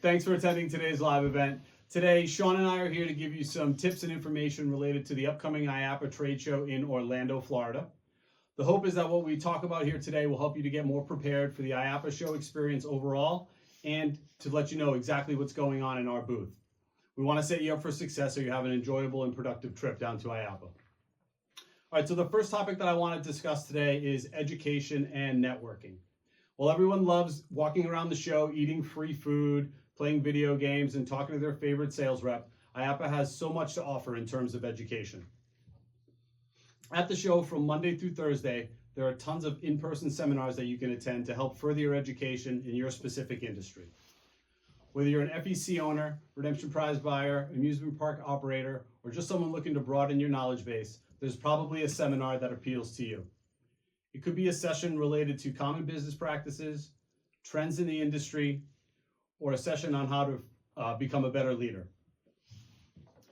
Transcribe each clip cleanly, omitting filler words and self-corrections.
Thanks for attending today's live event. Today, Sean and I are here to give you some tips and information related to the upcoming IAAPA trade show in Orlando, Florida. The hope is that what we talk about here today will help you to get more prepared for the IAAPA show experience overall and to let you know exactly what's going on in our booth. We want to set you up for success so you have an enjoyable and productive trip down to IAAPA. All right, so the first topic that I want to discuss today is education and networking. While everyone loves walking around the show, eating free food, playing video games, and talking to their favorite sales rep, IAAPA has so much to offer in terms of education. At the show from Monday through Thursday, there are tons of in-person seminars that you can attend to help further your education in your specific industry. Whether you're an FEC owner, redemption prize buyer, amusement park operator, or just someone looking to broaden your knowledge base, there's probably a seminar that appeals to you. It could be a session related to common business practices, trends in the industry, or a session on how to become a better leader.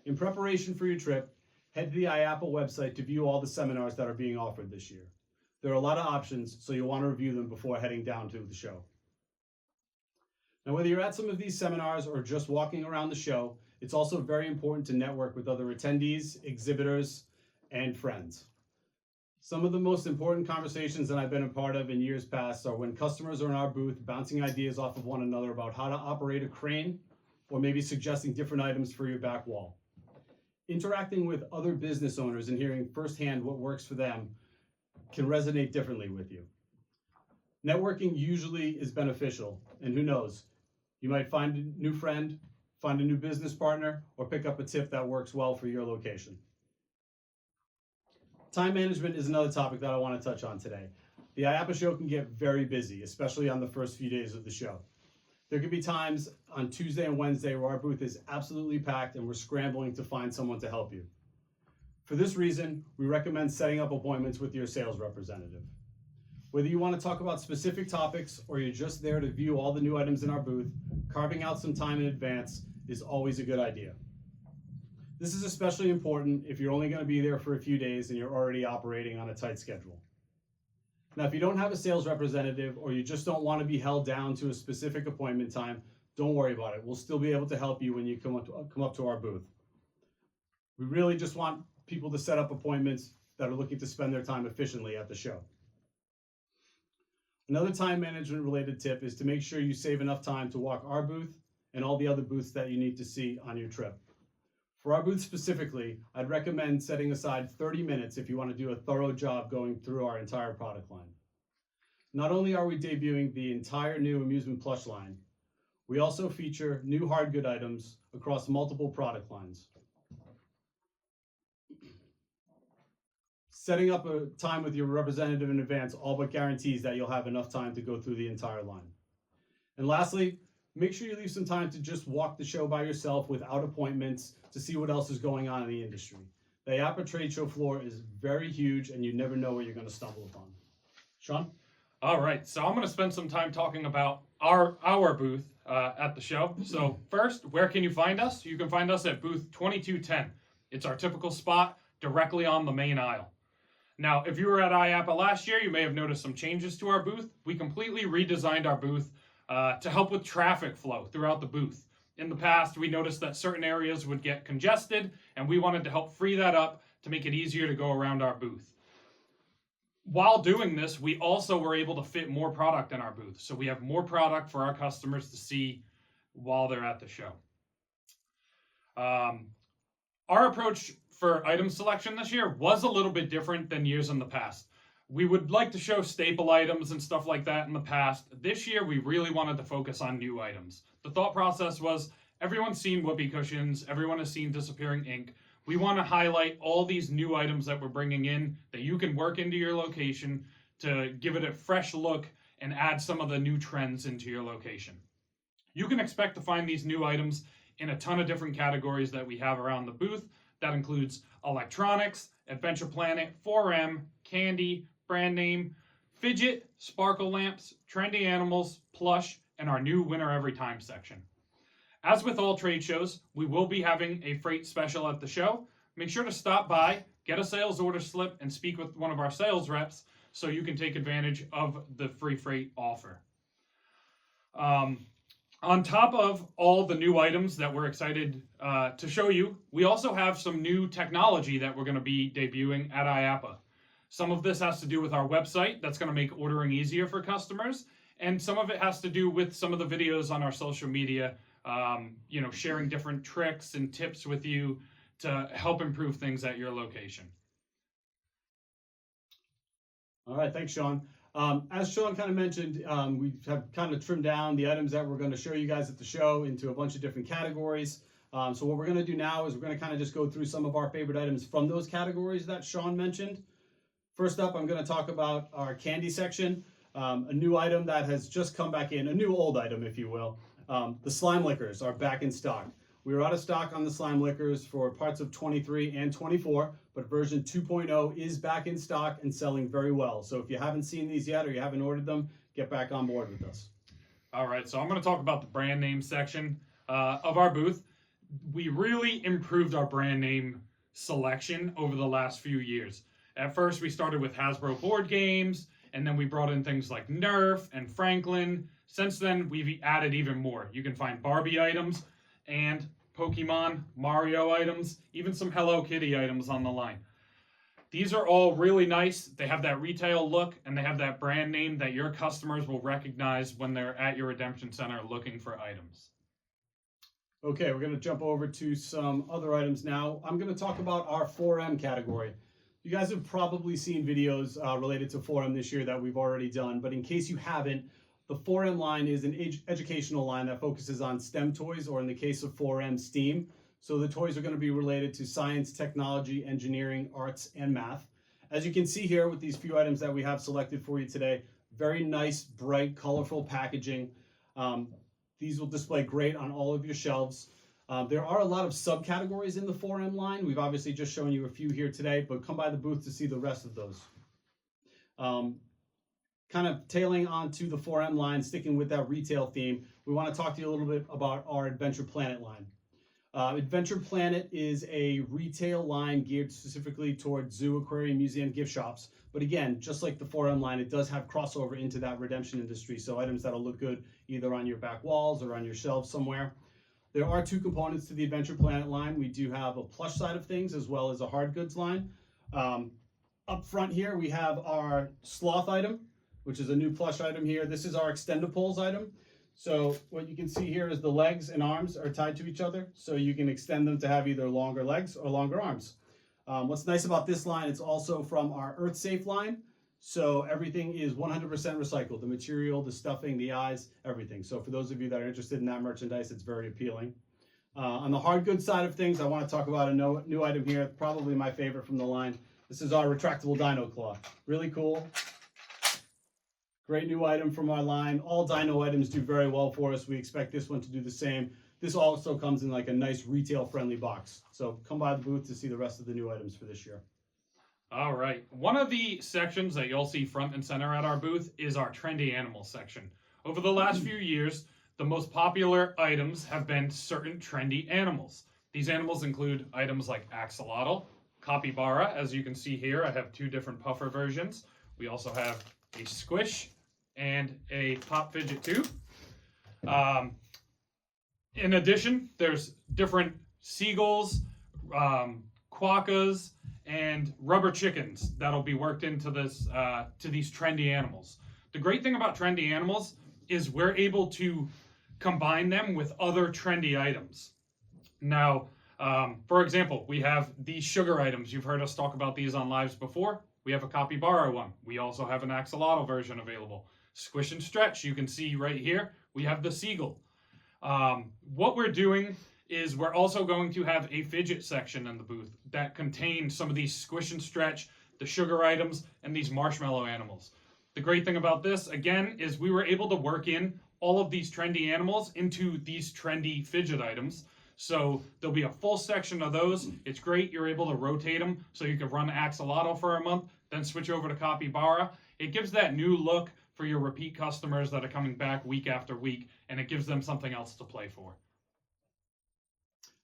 In preparation for your trip, head to the IAAPA website to view all the seminars that are being offered this year. There are a lot of options, so you'll want to review them before heading down to the show. Now, whether you're at some of these seminars or just walking around the show, it's also very important to network with other attendees, exhibitors, and friends. Some of the most important conversations that I've been a part of in years past are when customers are in our booth bouncing ideas off of one another about how to operate a crane, or maybe suggesting different items for your back wall. Interacting with other business owners and hearing firsthand what works for them can resonate differently with you. Networking usually is beneficial, and who knows, you might find a new friend, find a new business partner, or pick up a tip that works well for your location. Time management is another topic that I want to touch on today. The IAAPA show can get very busy, especially on the first few days of the show. There could be times on Tuesday and Wednesday where our booth is absolutely packed and we're scrambling to find someone to help you. For this reason, we recommend setting up appointments with your sales representative. Whether you want to talk about specific topics or you're just there to view all the new items in our booth, carving out some time in advance is always a good idea. This is especially important if you're only going to be there for a few days and you're already operating on a tight schedule. Now, if you don't have a sales representative or you just don't want to be held down to a specific appointment time, don't worry about it. We'll still be able to help you when you come up to our booth. We really just want people to set up appointments that are looking to spend their time efficiently at the show. Another time management related tip is to make sure you save enough time to walk our booth and all the other booths that you need to see on your trip. For our booth specifically, I'd recommend setting aside 30 minutes if you want to do a thorough job going through our entire product line. Not only are we debuting the entire new amusement plush line, we also feature new hard good items across multiple product lines. Setting up a time with your representative in advance all but guarantees that you'll have enough time to go through the entire line. And lastly, make sure you leave some time to just walk the show by yourself without appointments to see what else is going on in the industry. The IAAPA trade show floor is very huge and you never know where you're going to stumble upon. Sean? All right, so I'm going to spend some time talking about our booth at the show. So first, where can you find us? You can find us at booth 2210. It's our typical spot directly on the main aisle. Now, if you were at IAAPA last year, you may have noticed some changes to our booth. We completely redesigned our booth to help with traffic flow throughout the booth. In the past, we noticed that certain areas would get congested, and we wanted to help free that up to make it easier to go around our booth. While doing this, we also were able to fit more product in our booth, so we have more product for our customers to see while they're at the show. Our approach for item selection this year was a little bit different than years in the past. We would like to show staple items and stuff like that in the past. This year, we really wanted to focus on new items. The thought process was, everyone's seen whoopee cushions, everyone has seen disappearing ink. We want to highlight all these new items that we're bringing in that you can work into your location to give it a fresh look and add some of the new trends into your location. You can expect to find these new items in a ton of different categories that we have around the booth. That includes electronics, Adventure Planet, 4M, candy, brand name, fidget, sparkle lamps, trendy animals, plush, and our new Winner Every Time section. As with all trade shows, we will be having a freight special at the show. Make sure to stop by, get a sales order slip, and speak with one of our sales reps so you can take advantage of the free freight offer. On top of all the new items that we're excited to show you, we also have some new technology that we're going to be debuting at IAAPA. Some of this has to do with our website that's going to make ordering easier for customers, and some of it has to do with some of the videos on our social media, sharing different tricks and tips with you to help improve things at your location. All right, thanks, Sean. As Sean kind of mentioned, we have kind of trimmed down the items that we're going to show you guys at the show into a bunch of different categories. So what we're going to do now is we're going to kind of just go through some of our favorite items from those categories that Sean mentioned. First up, I'm going to talk about our candy section, a new item that has just come back in, a new old item, if you will. The slime liquors are back in stock. We were out of stock on the slime liquors for parts of 23 and 24, but version 2.0 is back in stock and selling very well. So if you haven't seen these yet or you haven't ordered them, get back on board with us. All right, so I'm going to talk about the brand name section of our booth. We really improved our brand name selection over the last few years. At first, we started with Hasbro board games, and then we brought in things like Nerf and Franklin. Since then, we've added even more. You can find Barbie items and Pokemon, Mario items, even some Hello Kitty items on the line. These are all really nice. They have that retail look, and they have that brand name that your customers will recognize when they're at your redemption center looking for items. Okay, we're going to jump over to some other items now. I'm going to talk about our 4M category. You guys have probably seen videos related to 4M this year that we've already done, but in case you haven't, the 4M line is an educational line that focuses on STEM toys, or in the case of 4M, STEAM. So the toys are going to be related to science, technology, engineering, arts, and math. As you can see here with these few items that we have selected for you today, very nice, bright, colorful packaging. These will display great on all of your shelves. There are a lot of subcategories in the 4M line. We've obviously just shown you a few here today, but come by the booth to see the rest of those. Kind of tailing onto the 4M line, sticking with that retail theme, we want to talk to you a little bit about our Adventure Planet line. Adventure Planet is a retail line geared specifically towards zoo, aquarium, museum, gift shops. But again, just like the 4M line, it does have crossover into that redemption industry. So items that'll look good either on your back walls or on your shelves somewhere. There are two components to the Adventure Planet line. We do have a plush side of things as well as a hard goods line. Up front here, we have our sloth item, which is a new plush item here. This is our extendapoles item. So what you can see here is the legs and arms are tied to each other. So you can extend them to have either longer legs or longer arms. What's nice about this line, it's also from our Earth Safe line. So everything is 100% recycled. The material, the stuffing, the eyes, everything. So for those of you that are interested in that merchandise, it's very appealing. On the hard goods side of things, I want to talk about a new item here, probably my favorite from the line. This is our retractable dino claw. Really cool. Great new item from our line. All dino items do very well for us. We expect this one to do the same. This also comes in like a nice retail-friendly box. So come by the booth to see the rest of the new items for this year. All right. One of the sections that you'll see front and center at our booth is our trendy animals section. Over the last few years, the most popular items have been certain trendy animals. These animals include items like axolotl, capybara. As you can see here, I have two different puffer versions. We also have a squish and a pop fidget tube. In addition, there's different seagulls, quokkas, and rubber chickens that'll be worked into this to these trendy animals. The great thing about trendy animals is we're able to combine them with other trendy items. Now, for example, we have these sugar items. You've heard us talk about these on lives before. We have a capybara one. We also have an axolotl version available. Squish and stretch, you can see right here, we have the seagull. What we're doing is we're also going to have a fidget section in the booth that contains some of these squish and stretch, the sugar items, and these marshmallow animals. The great thing about this, again, is we were able to work in all of these trendy animals into these trendy fidget items. So there'll be a full section of those. It's great. You're able to rotate them. So you can run axolotl for a month, then switch over to capybara. It gives that new look for your repeat customers that are coming back week after week, and it gives them something else to play for.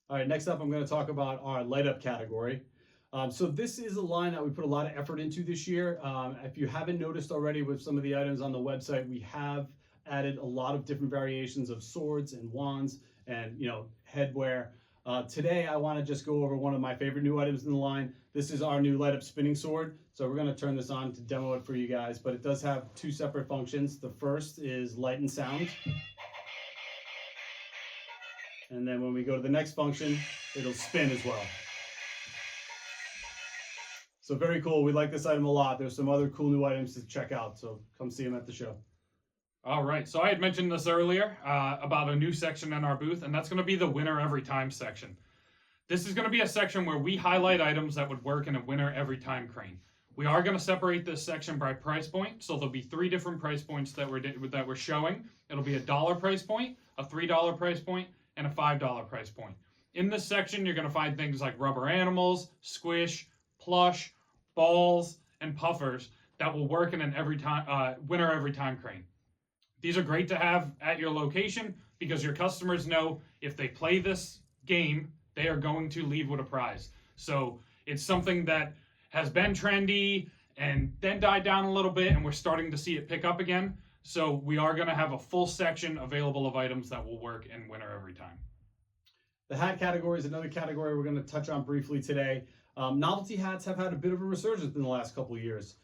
All right, next up, I'm going to talk about our light up category. So this is a line that we put a lot of effort into this year. If you haven't noticed already with some of the items on the website, we have added a lot of different variations of swords and wands and headwear. Today, I want to just go over one of my favorite new items in the line. This is our new light up spinning sword. So we're going to turn this on to demo it for you guys, but it does have two separate functions. The first is light and sound. And then when we go to the next function, it'll spin as well. So very cool. We like this item a lot. There's some other cool new items to check out. So come see them at the show. All right, so I had mentioned this earlier about a new section in our booth, and that's going to be the winner every time section. This is going to be a section where we highlight items that would work in a winner every time crane. We are going to separate this section by price point, so there'll be 3 different price points that we're showing. It'll be a $1 price point, a $3 price point, and a $5 price point. In this section, you're going to find things like rubber animals, squish, plush, balls, and puffers that will work in an winner every time crane. These are great to have at your location because your customers know if they play this game, they are going to leave with a prize. So it's something that has been trendy and then died down a little bit, and we're starting to see it pick up again. So we are going to have a full section available of items that will work in winner every time. The hat category is another category we're going to touch on briefly today. Novelty hats have had a bit of a resurgence in the last couple of years.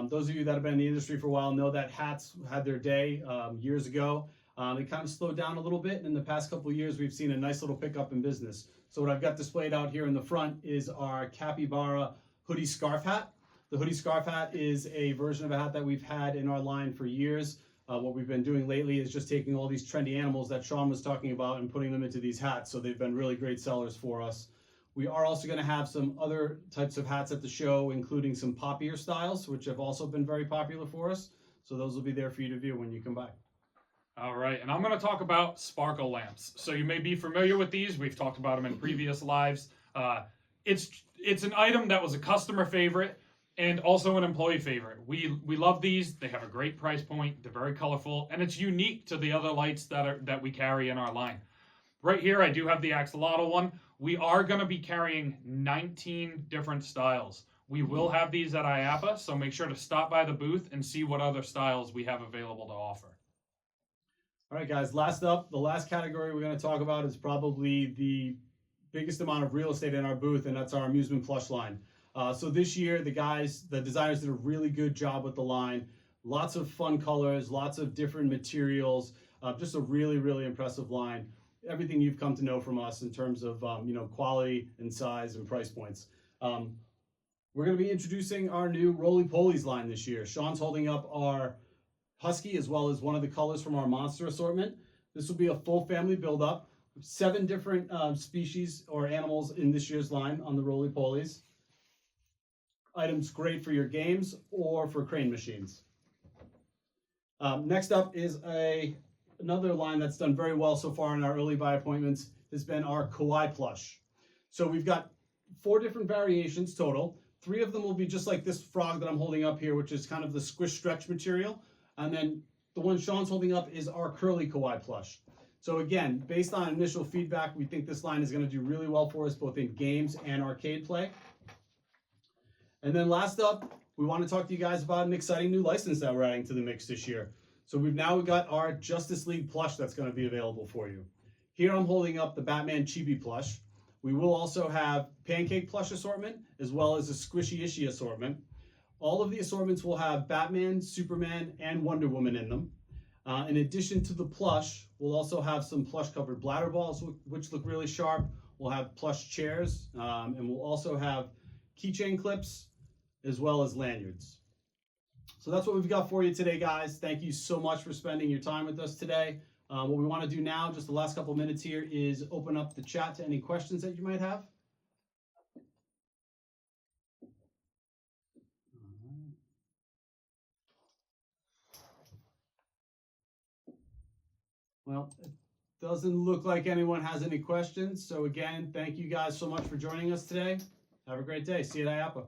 Those of you that have been in the industry for a while know that hats had their day years ago. It kind of slowed down a little bit, and in the past couple of years, we've seen a nice little pickup in business. So what I've got displayed out here in the front is our Capybara hoodie scarf hat. The hoodie scarf hat is a version of a hat that we've had in our line for years. What we've been doing lately is just taking all these trendy animals that Sean was talking about and putting them into these hats. So they've been really great sellers for us. We are also going to have some other types of hats at the show, including some pop ear styles, which have also been very popular for us. So those will be there for you to view when you come by. All right, and I'm going to talk about sparkle lamps. So you may be familiar with these. We've talked about them in previous lives. It's an item that was a customer favorite and also an employee favorite. We love these. They have a great price point. They're very colorful, and it's unique to the other lights that we carry in our line. Right here, I do have the axolotl one. We are going to be carrying 19 different styles. We will have these at IAAPA, so make sure to stop by the booth and see what other styles we have available to offer. All right, guys, last up, the last category we're going to talk about is probably the biggest amount of real estate in our booth, and that's our amusement plush line. So this year, the designers did a really good job with the line. Lots of fun colors, lots of different materials, just a really, really impressive line. Everything you've come to know from us in terms of quality and size and price points. We're going to be introducing our new roly-polies line this year. Sean's holding up our husky as well as one of the colors from our monster assortment. This will be a full family build-up. 7 different species or animals in this year's line on the roly-polies. Items great for your games or for crane machines. Next up is another line that's done very well so far in our early buy appointments has been our kawaii plush. So we've got 4 different variations total. 3 of them will be just like this frog that I'm holding up here, which is kind of the squish stretch material. And then the one Sean's holding up is our curly kawaii plush. So again, based on initial feedback, we think this line is going to do really well for us both in games and arcade play. And then last up, we want to talk to you guys about an exciting new license that we're adding to the mix this year. So we've got our Justice League plush that's going to be available for you. Here I'm holding up the Batman Chibi plush. We will also have pancake plush assortment as well as a squishy ishy assortment. All of the assortments will have Batman, Superman, and Wonder Woman in them. In addition to the plush, we'll also have some plush covered bladder balls which look really sharp. We'll have plush chairs, and we'll also have keychain clips as well as lanyards. So that's what we've got for you today, guys. Thank you so much for spending your time with us today. What we want to do now, just the last couple of minutes here, is open up the chat to any questions that you might have. Well, it doesn't look like anyone has any questions. So again, thank you guys so much for joining us today. Have a great day. See you at IAAPA.